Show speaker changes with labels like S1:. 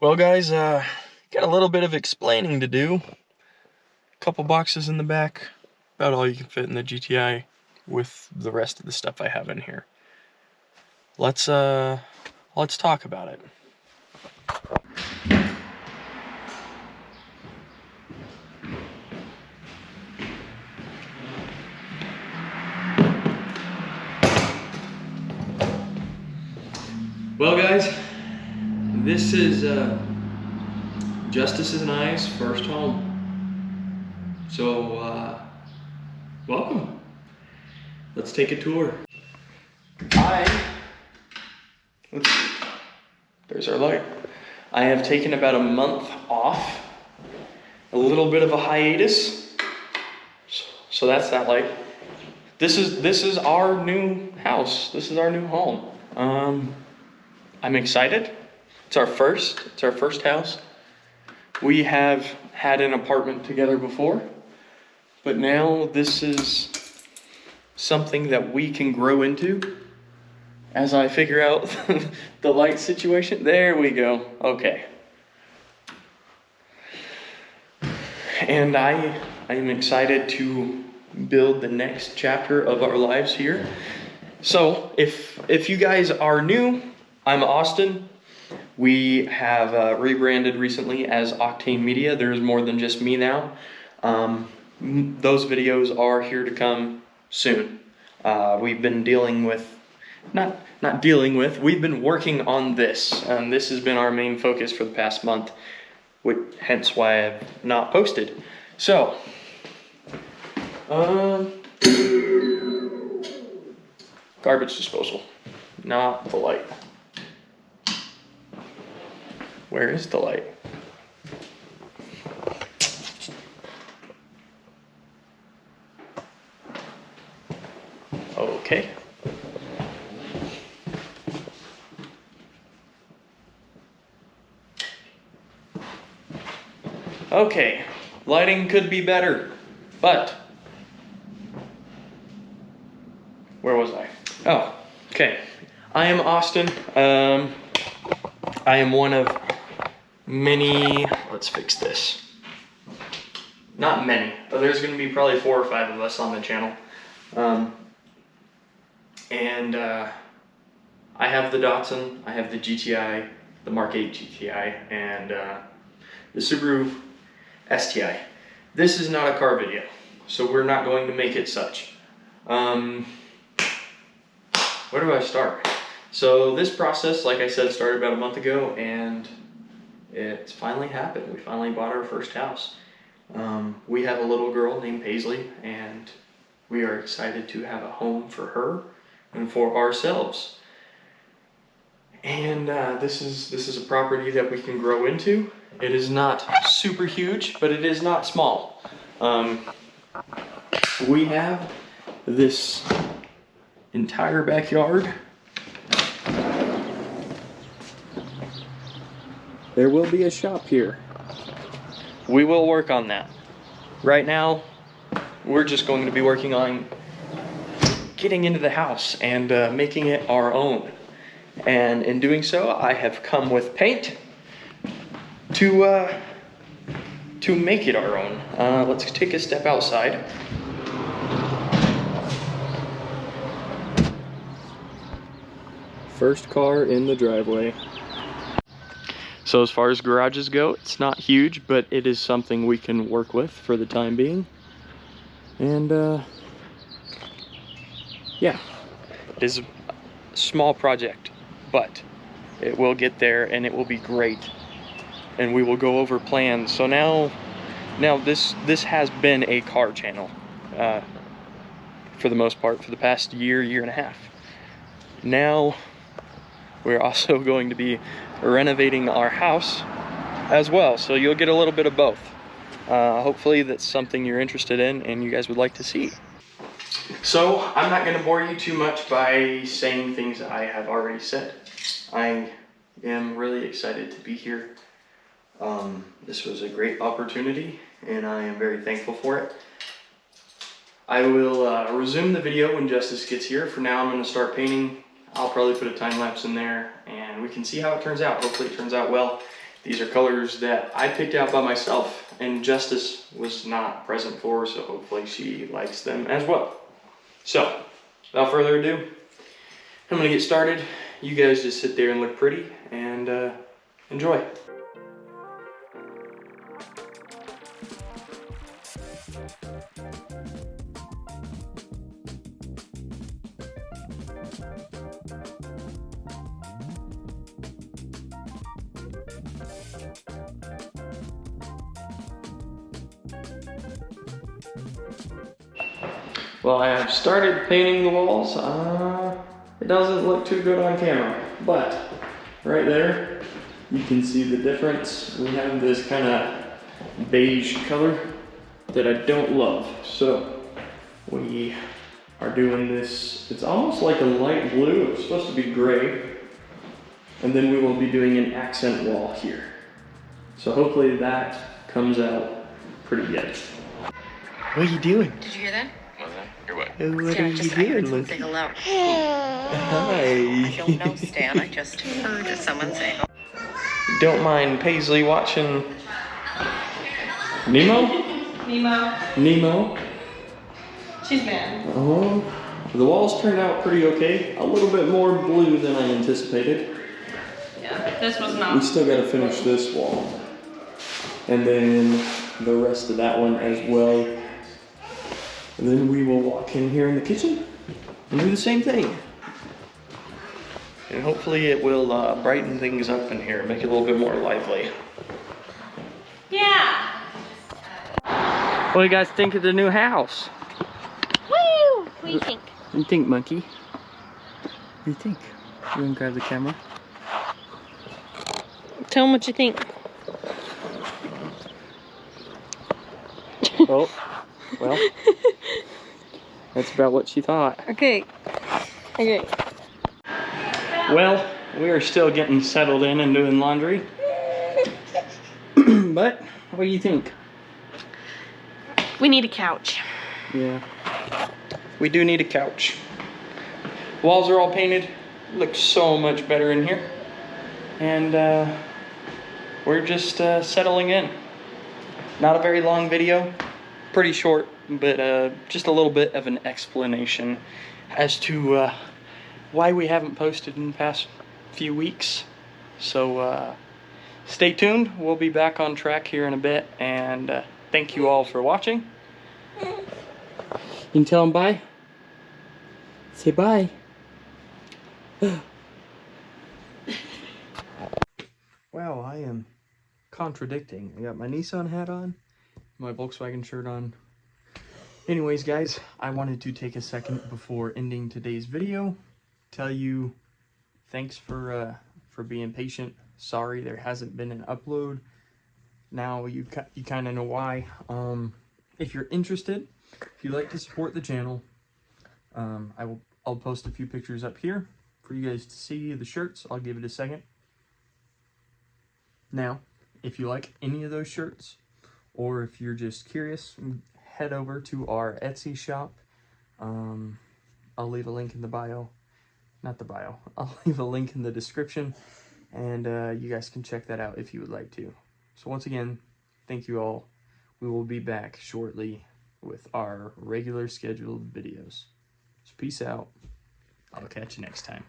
S1: Well, guys, got a little bit of explaining to do. Couple boxes in the back, about all you can fit in the GTI with the rest of the stuff I have in here. Let's talk about it. Well, guys, this is Justice and I's first home. So, welcome. Let's take a tour. There's our light. I have taken about a month off, a little bit of a hiatus. So that's that light. This is our new house. This is our new home. I'm excited. It's our first house. We have had an apartment together before, but now this is something that we can grow into as I figure out the light situation. There we go. Okay. And I am excited to build the next chapter of our lives here. So if you guys are new, I'm Austin. We have rebranded recently as Octane Media. There's more than just me now. Those videos are here to come soon. We've been dealing with, we've been working on this, and this has been our main focus for the past month, hence why I've not posted. So, garbage disposal, not the light. Where is the light? Okay. Okay, lighting could be better, but where was I? Oh, okay. I am Austin. I am one of many, let's fix this. Not many, but there's gonna be probably 4 or 5 of us on the channel. I have the Datsun, I have the GTI, the Mark 8 GTI, and the Subaru STI. This is not a car video, so we're not going to make it such. Where do I start? So this process, like I said, started about a month ago, and it's finally happened. We finally bought our first house. We have a little girl named Paisley, and we are excited to have a home for her and for ourselves. And this is a property that we can grow into. It is not super huge, but it is not small. We have this entire backyard. There will be a shop here. We will work on that. Right now, we're just going to be working on getting into the house and making it our own. And in doing so, I have come with paint to make it our own. Let's take a step outside. First car in the driveway. So as far as garages go, it's not huge, but it is something we can work with for the time being. And yeah, it is a small project, but it will get there and it will be great. And we will go over plans. So now this has been a car channel for the most part for the past year and a half. Now we're also going to be renovating our house as well, so you'll get a little bit of both. Hopefully that's something you're interested in and you guys would like to see. So I'm not going to bore you too much by saying things that I have already said. I am really excited to be here. This was a great opportunity and I am very thankful for it. I will resume the video when Justice gets here. For now, I'm going to start painting. I'll probably put a time lapse in there and we can see how it turns out. Hopefully it turns out well. These are colors that I picked out by myself, and Justice was not present for, so hopefully she likes them as well. So, without further ado, I'm gonna get started. You guys just sit there and look pretty, and enjoy. Well, I have started painting the walls. It doesn't look too good on camera, but right there, you can see the difference. We have this kind of beige color that I don't love. So we are doing this, it's almost like a light blue. It's supposed to be gray. And then we will be doing an accent wall here. So hopefully that comes out pretty good. What are you doing?
S2: Did you hear that?
S1: What
S2: Stan,
S1: are you doing, Luke?
S2: Say hello.
S1: Hi.
S2: I don't know, Stan. I just heard someone say hello.
S1: Don't mind Paisley watching Nemo? Nemo.
S3: She's mad.
S1: Oh, the walls turned out pretty okay. A little bit more blue than I anticipated.
S3: Yeah, this was not.
S1: We still got to finish this wall, and then the rest of that one as well. And then we will walk in here in the kitchen and do the same thing. And hopefully it will brighten things up in here, make it a little bit more lively.
S3: Yeah.
S1: What do you guys think of the new house?
S3: Woo! What do you think?
S1: What do you think, monkey? What do you think? You want to grab the camera?
S3: Tell them what you think.
S1: Oh, well, that's about what she thought.
S3: Okay. Okay.
S1: Well, we are still getting settled in and doing laundry. But, what do you think?
S3: We need a couch.
S1: Yeah. We do need a couch. Walls are all painted. Looks so much better in here. And we're just settling in. Not a very long video. Pretty short, but just a little bit of an explanation as to why we haven't posted in the past few weeks. So stay tuned. We'll be back on track here in a bit, and thank you all for watching. You can tell them bye. Say bye. Wow, I am contradicting. I got my Nissan hat on, my Volkswagen shirt on. Anyways, guys, I wanted to take a second before ending today's video. Tell you thanks for being patient. Sorry there hasn't been an upload. Now you kind of know why. If you're interested, if you'd like to support the channel, I'll post a few pictures up here for you guys to see the shirts. I'll give it a second. Now, if you like any of those shirts, or if you're just curious, head over to our Etsy shop. I'll leave a link in the bio. Not the bio. I'll leave a link in the description, and you guys can check that out if you would like to. So once again, thank you all. We will be back shortly with our regular scheduled videos. So peace out. I'll catch you next time.